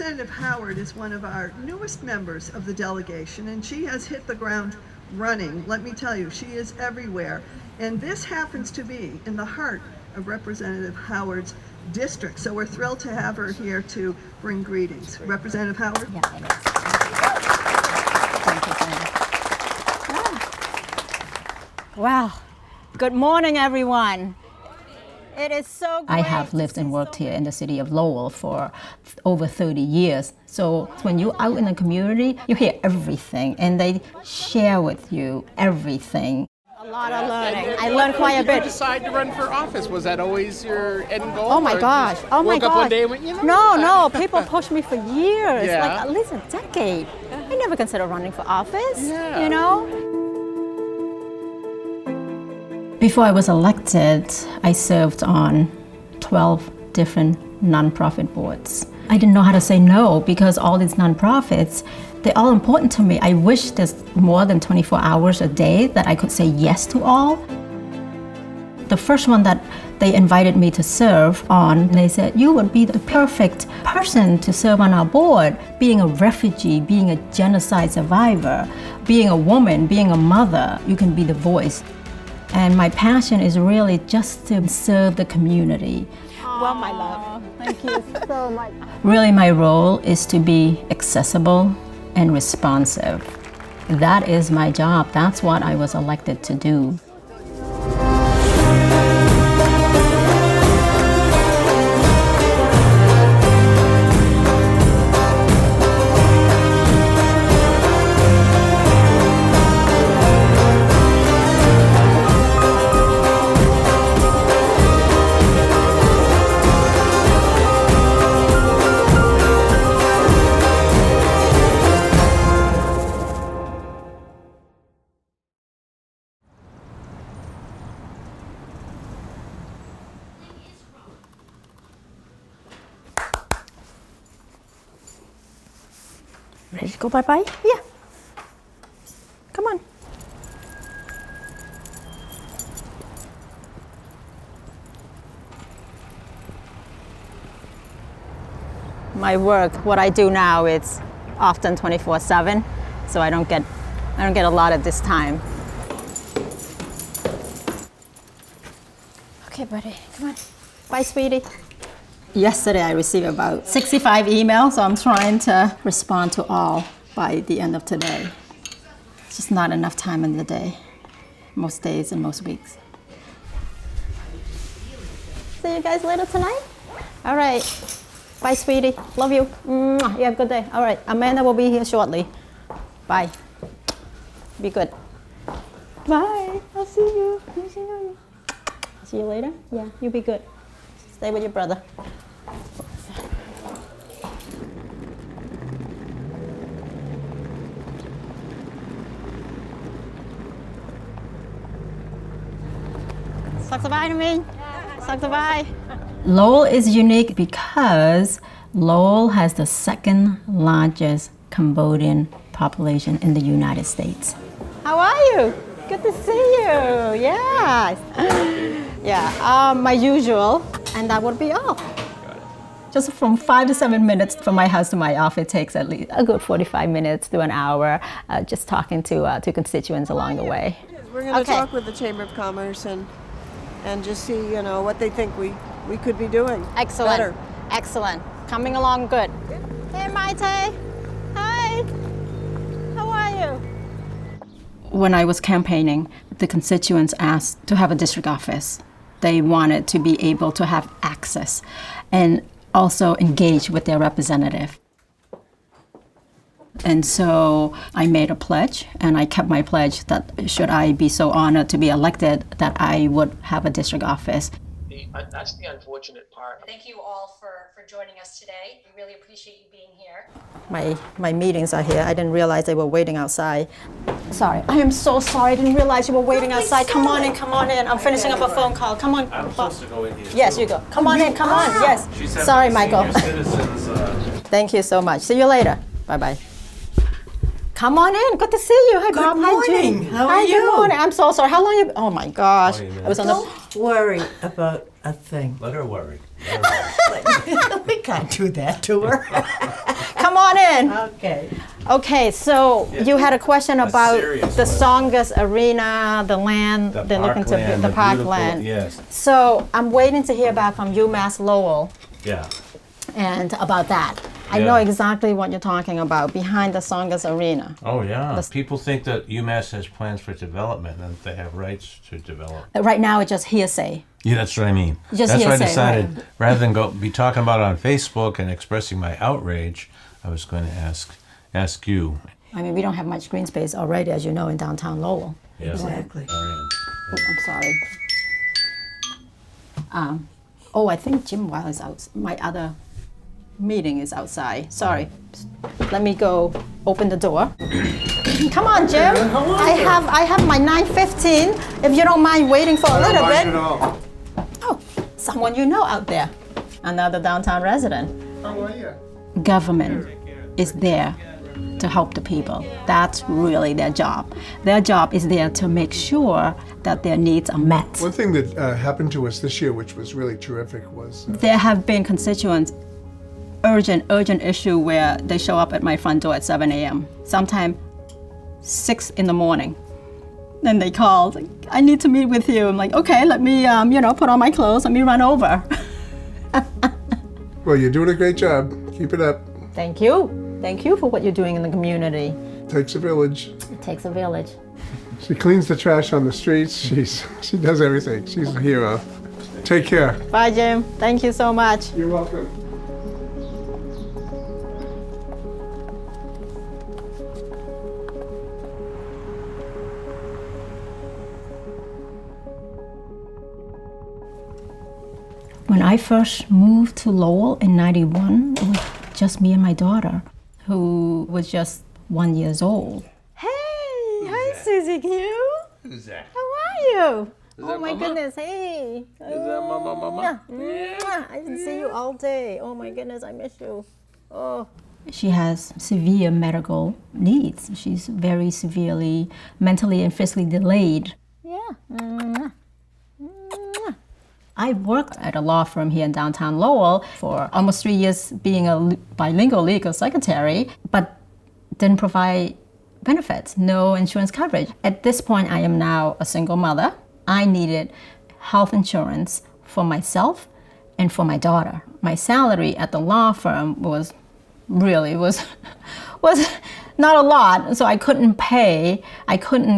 Representative Howard is one of our newest members of the delegation, and she has hit the ground running. Let me tell you, she is everywhere. And this happens to be in the heart of Representative Howard's district. So we're thrilled to have her here to bring greetings. Representative Howard? Yeah, thank you, Senator. Wow. Good morning, everyone. It is so great. I have lived and worked here in the city of Lowell for over 30 years. So when you're out in the community, you hear everything, and they share with you everything. A lot of learning. I learned quite a bit. Did you decide to run for office? Was that always your end goal? Oh my gosh. Oh my gosh. Woke up one day and went, you know. No. People pushed me for years, Yeah. like at least a decade. I never considered running for office, Yeah. you know? Before I was elected, I served on 12 different nonprofit boards. I didn't know how to say no because all these nonprofits, they're all important to me. I wish there's more than 24 hours a day that I could say yes to all. The first one that they invited me to serve on, they said, you would be the perfect person to serve on our board. Being a refugee, being a genocide survivor, being a woman, being a mother, you can be the voice. And my passion is really just to serve the community. Well, my love. Thank you so much. Really, my role is to be accessible and responsive. That is my job. That's what I was elected to do. Ready to go bye-bye? Yeah. Come on. My work, what I do now, it's often 24/7, so I don't get a lot of this time. Okay, buddy, come on. Bye, sweetie. Yesterday, I received about 65 emails, so I'm trying to respond to all by the end of today. It's just not enough time in the day, most days and most weeks. See you guys later tonight? All right. Bye, sweetie. Love you. Mwah. You have a good day. All right. Amanda will be here shortly. Bye. Be good. Bye. I'll see you. See you later? Yeah, you be good. Stay with your brother. Sắc so bye to me. Sắc so bye. Lowell is unique because Lowell has the second largest Cambodian population in the United States. How are you? Good to see you. Yes. Yeah, my usual, and that would be all. Just from 5 to 7 minutes from my house to my office takes at least a good 45 minutes to an hour, just talking to constituents along the way. We're going to talk with the Chamber of Commerce and just see, you know, what they think we could be doing. Excellent. Better. Excellent. Coming along good. Hey, Maite. Hi. How are you? When I was campaigning, the constituents asked to have a district office. They wanted to be able to have access and also engage with their representative. And so I made a pledge, and I kept my pledge that should I be so honored to be elected, that I would have a district office. That's the unfortunate part. Thank you all for joining us today. We really appreciate you being here. My meetings are here. I didn't realize they were waiting outside. Sorry, I am so sorry. I didn't realize you were waiting outside. Come on in, come on in. I'm finishing up a phone call. Come on. I'm supposed to go in here. Yes, you go. Come on in, come on. Yes. Sorry, Michael. Senior citizens, Thank you so much. See you later. Bye-bye. Come on in. Good to see you. Hi, Bob. Hi, morning. Jean. How are Hi, you? Good morning. I'm so sorry. How long you? Oh my gosh. I was on the. Don't worry about a thing. Let her worry. We can't do that to her. Come on in. Okay. Okay, so you had a question about serious the one. Songus Arena, the land they're looking to build, the parkland. Yes. So I'm waiting to hear back from UMass Lowell Yeah. and about that. I Yeah. know exactly what you're talking about behind the Songus Arena. Oh, yeah. People think that UMass has plans for development and that they have rights to develop. Right now, it's just hearsay. Yeah, that's what I mean. Just that's why I hearsay, decided, right. rather than be talking about it on Facebook and expressing my outrage, I was going to ask you. I mean, we don't have much green space already, as you know, in downtown Lowell. Yeah. Exactly. Oh, I'm sorry. Oh, I think Jim Weil is out. My other meeting is outside. Sorry. Let me go open the door. Come on, Jim. I have my 9:15. If you don't mind waiting for a little bit. Oh, someone you know out there. Another downtown resident. How are you? Government is there to help the people. That's really their job. Their job is there to make sure that their needs are met. One thing that happened to us this year, which was really terrific, was There have been constituents urgent issue where they show up at my front door at 7 a.m. Sometime 6 in the morning. Then they called, I need to meet with you. I'm like, okay, let me, put on my clothes, let me run over. well, you're doing a great job. Keep it up. Thank you. Thank you for what you're doing in the community. Takes a village. It takes a village. She cleans the trash on the streets. She does everything. She's a hero. Take care. Bye, Jim. Thank you so much. You're welcome. When I first moved to Lowell in 91, it was just me and my daughter, who was just 1 year old. Hey, hi Susie Q. Who's that? How are you? Oh that my Mama? goodness, hey. Is that Mama? Mwah. I didn't see you all day. Oh my goodness, I miss you. Oh. She has severe medical needs. She's very severely mentally and physically delayed. Yeah. Mwah. Mwah. I worked at a law firm here in downtown Lowell for almost 3 years being a bilingual legal secretary, but didn't provide benefits, no insurance coverage. At this point, I am now a single mother. I needed health insurance for myself and for my daughter. My salary at the law firm was not a lot, so I couldn't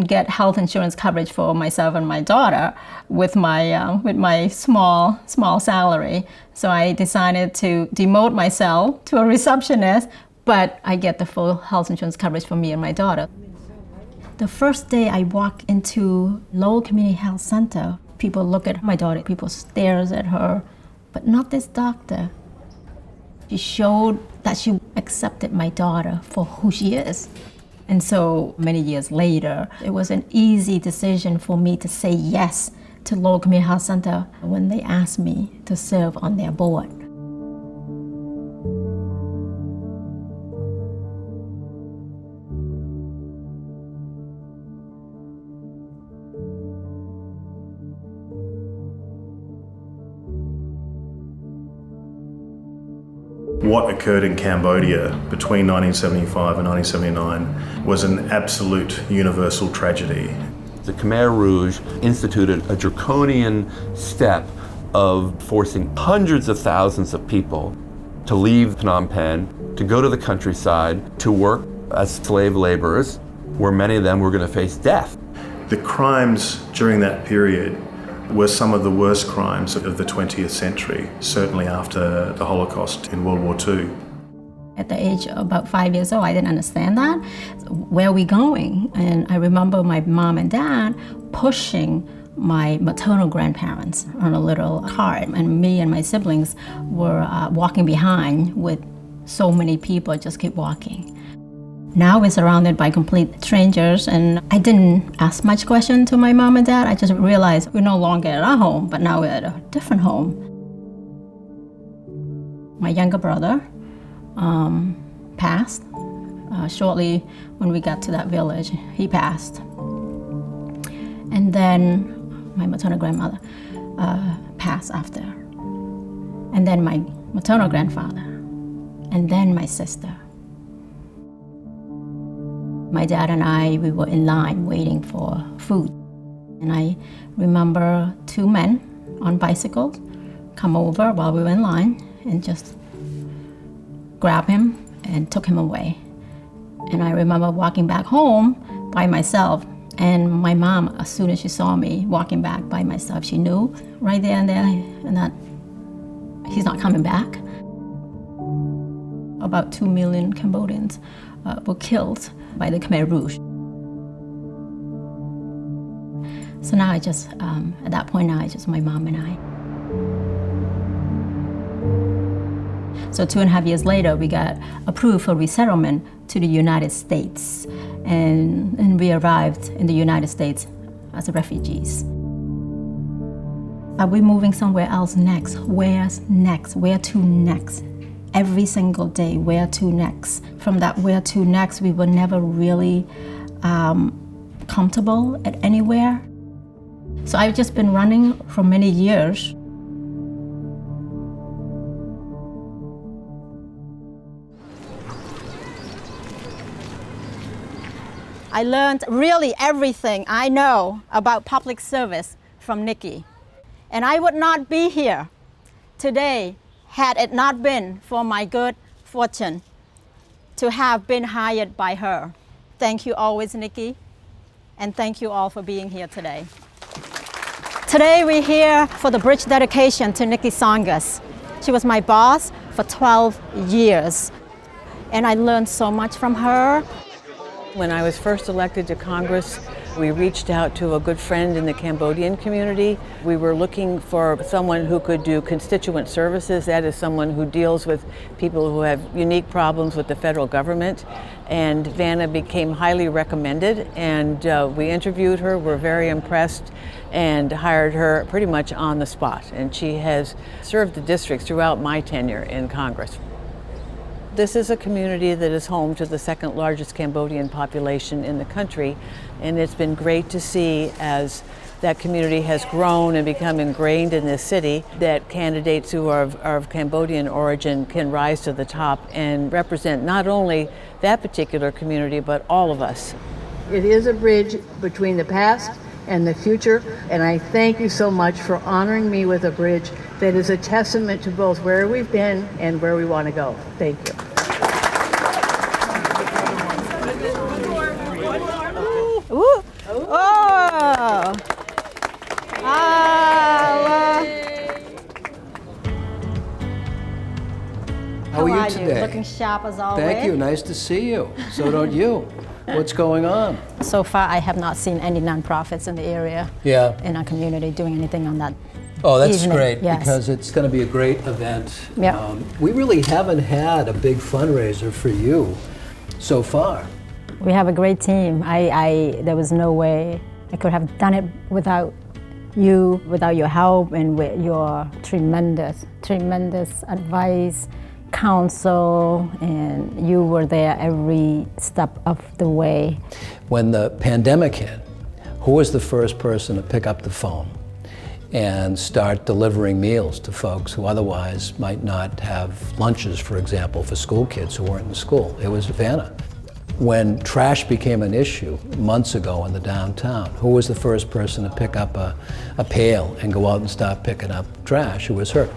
get health insurance coverage for myself and my daughter with my small salary. So I decided to demote myself to a receptionist, but I get the full health insurance coverage for me and my daughter. The first day I walked into Lowell Community Health Center, people look at my daughter, people stares at her, but not this doctor. She showed that she accepted my daughter for who she is. And so many years later, it was an easy decision for me to say yes to Lowell Community Health Center when they asked me to serve on their board. What occurred in Cambodia between 1975 and 1979 was an absolute universal tragedy. The Khmer Rouge instituted a draconian step of forcing hundreds of thousands of people to leave Phnom Penh, to go to the countryside, to work as slave laborers, where many of them were going to face death. The crimes during that period were some of the worst crimes of the 20th century, certainly after the Holocaust in World War II. At the age of about 5 years old, I didn't understand that. Where are we going? And I remember my mom and dad pushing my maternal grandparents on a little cart, and me and my siblings were walking behind with so many people, just keep walking. Now we're surrounded by complete strangers, and I didn't ask much question to my mom and dad. I just realized we're no longer at our home, but now we're at a different home. My younger brother passed Shortly when we got to that village, he passed. And then my maternal grandmother passed after. And then my maternal grandfather. And then my sister. My dad and I, we were in line waiting for food. And I remember two men on bicycles come over while we were in line and just grabbed him and took him away. And I remember walking back home by myself, and my mom, as soon as she saw me walking back by myself, she knew right there and there and that he's not coming back. About 2 million Cambodians were killed by the Khmer Rouge. So now at that point now, it's just my mom and I. So 2.5 years later, we got approved for resettlement to the United States. And we arrived in the United States as refugees. Are we moving somewhere else next? Where's next? Where to next? Every single day, where to next? From that where to next, we were never really comfortable at anywhere. So I've just been running for many years. I learned really everything I know about public service from Nikki. And I would not be here today had it not been for my good fortune to have been hired by her. Thank you always, Nikki, and thank you all for being here today. Today we're here for the bridge dedication to Nikki Songas. She was my boss for 12 years, and I learned so much from her. When I was first elected to Congress, we reached out to a good friend in the Cambodian community. We were looking for someone who could do constituent services, that is someone who deals with people who have unique problems with the federal government. And Vanna became highly recommended, and we interviewed her, were very impressed, and hired her pretty much on the spot. And she has served the districts throughout my tenure in Congress. This is a community that is home to the second largest Cambodian population in the country, and it's been great to see as that community has grown and become ingrained in this city that candidates who are of Cambodian origin can rise to the top and represent not only that particular community but all of us. It is a bridge between the past and the future, and I thank you so much for honoring me with a bridge that is a testament to both where we've been and where we want to go. Thank you. Ooh. Oh. How are you today? Looking sharp as always. Thank you. Nice to see you. So don't you. What's going on? So far, I have not seen any nonprofits in the area, in our community, doing anything on that. Oh, that's evening. great, Yes. because it's going to be a great event. Yeah. We really haven't had a big fundraiser for you so far. We have a great team. There was no way I could have done it without you, without your help, and with your tremendous advice, counsel, and you were there every step of the way. When the pandemic hit, who was the first person to pick up the phone and start delivering meals to folks who otherwise might not have lunches, for example, for school kids who weren't in school? It was Vanna. When trash became an issue months ago in the downtown, who was the first person to pick up a pail and go out and start picking up trash? It was her.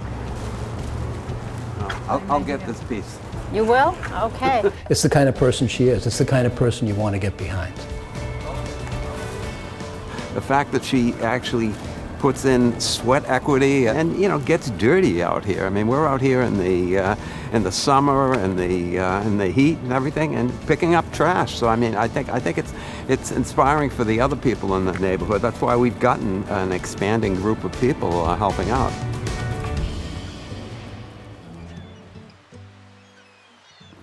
I'll get this piece. You will? Okay. It's the kind of person she is. It's the kind of person you want to get behind. The fact that she actually puts in sweat equity and, you know, gets dirty out here. I mean, we're out here in the summer and the heat and everything, and picking up trash. So I mean, I think it's inspiring for the other people in the neighborhood. That's why we've gotten an expanding group of people helping out.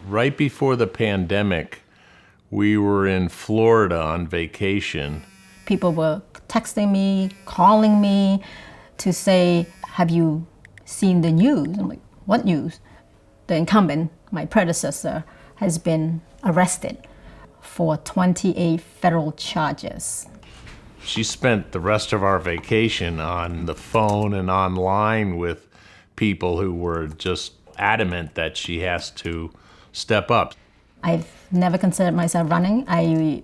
Right before the pandemic, we were in Florida on vacation. People were texting me, calling me to say, have you seen the news? I'm like, what news? The incumbent, my predecessor, has been arrested for 28 federal charges. She spent the rest of our vacation on the phone and online with people who were just adamant that she has to step up. I've never considered myself running.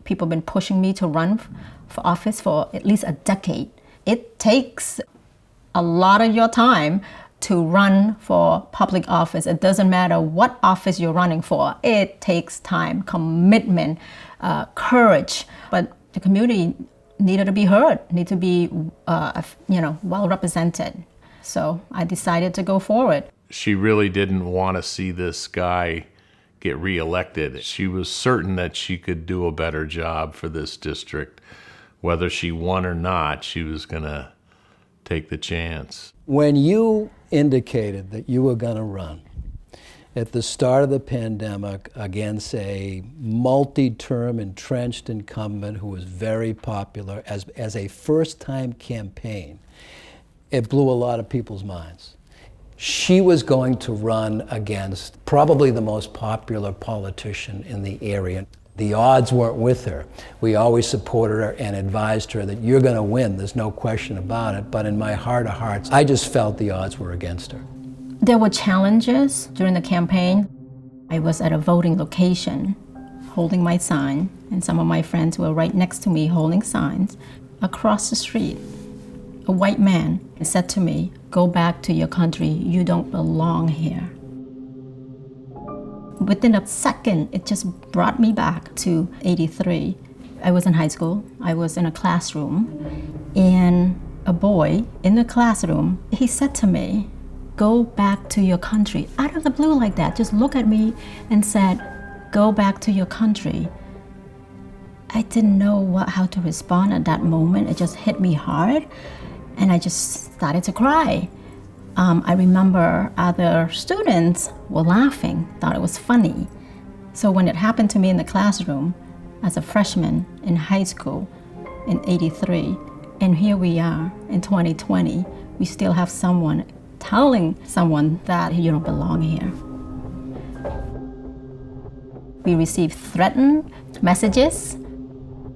People have been pushing me to run for office for at least a decade. It takes a lot of your time to run for public office. It doesn't matter what office you're running for. It takes time, commitment, courage. But the community needed to be heard, need to be well represented. So I decided to go forward. She really didn't want to see this guy get reelected. She was certain that she could do a better job for this district. Whether she won or not, she was going to take the chance. When you indicated that you were going to run at the start of the pandemic against a multi-term entrenched incumbent who was very popular as a first-time campaign, it blew a lot of people's minds. She was going to run against probably the most popular politician in the area. The odds weren't with her. We always supported her and advised her that you're going to win, there's no question about it. But in my heart of hearts, I just felt the odds were against her. There were challenges during the campaign. I was at a voting location holding my sign, and some of my friends were right next to me holding signs. Across the street, a white man said to me, "Go back to your country, you don't belong here." Within a second, it just brought me back to '83. I was in high school, I was in a classroom, and a boy in the classroom, he said to me, "Go back to your country." Out of the blue like that, just looked at me and said, "Go back to your country." I didn't know how to respond at that moment. It just hit me hard, and I just started to cry. I remember other students were laughing, thought it was funny. So when it happened to me in the classroom as a freshman in high school in '83, and here we are in 2020, we still have someone telling someone that you don't belong here. We received threatened messages.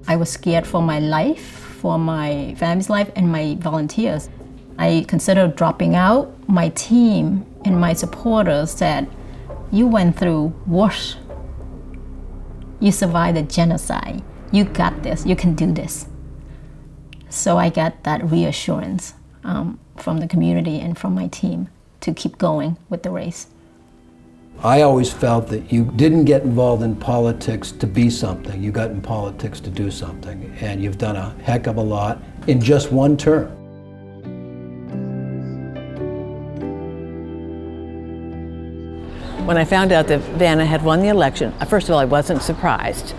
I was scared for my life, for my family's life, and my volunteers. I considered dropping out. My team and my supporters said, "You went through worse. You survived a genocide. You got this. You can do this." So I got that reassurance from the community and from my team to keep going with the race. I always felt that you didn't get involved in politics to be something. You got in politics to do something. And you've done a heck of a lot in just one term. When I found out that Vanna had won the election, first of all, I wasn't surprised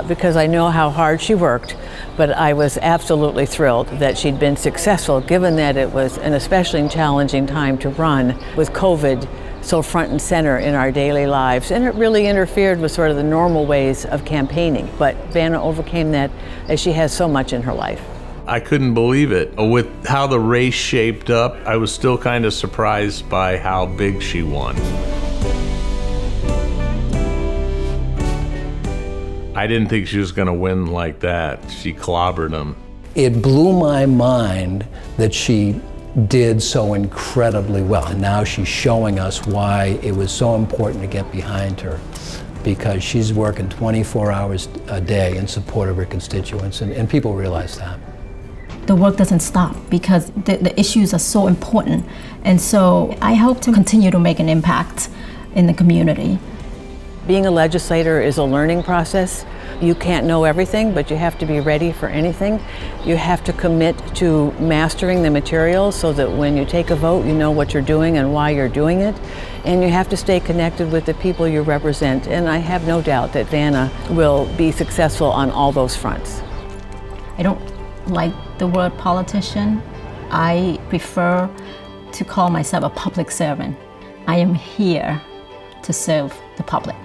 because I know how hard she worked, but I was absolutely thrilled that she'd been successful, given that it was an especially challenging time to run with COVID so front and center in our daily lives, and it really interfered with sort of the normal ways of campaigning. But Vanna overcame that, as she has so much in her life. I couldn't believe it. With how the race shaped up, I was still kind of surprised by how big she won. I didn't think she was going to win like that. She clobbered him. It blew my mind that she did so incredibly well. And now she's showing us why it was so important to get behind her, because she's working 24 hours a day in support of her constituents, and people realize that. The work doesn't stop because the issues are so important. And so I hope to continue to make an impact in the community. Being a legislator is a learning process. You can't know everything, but you have to be ready for anything. You have to commit to mastering the material so that when you take a vote, you know what you're doing and why you're doing it. And you have to stay connected with the people you represent. And I have no doubt that Vanna will be successful on all those fronts. I don't like the word politician. I prefer to call myself a public servant. I am here to serve the public.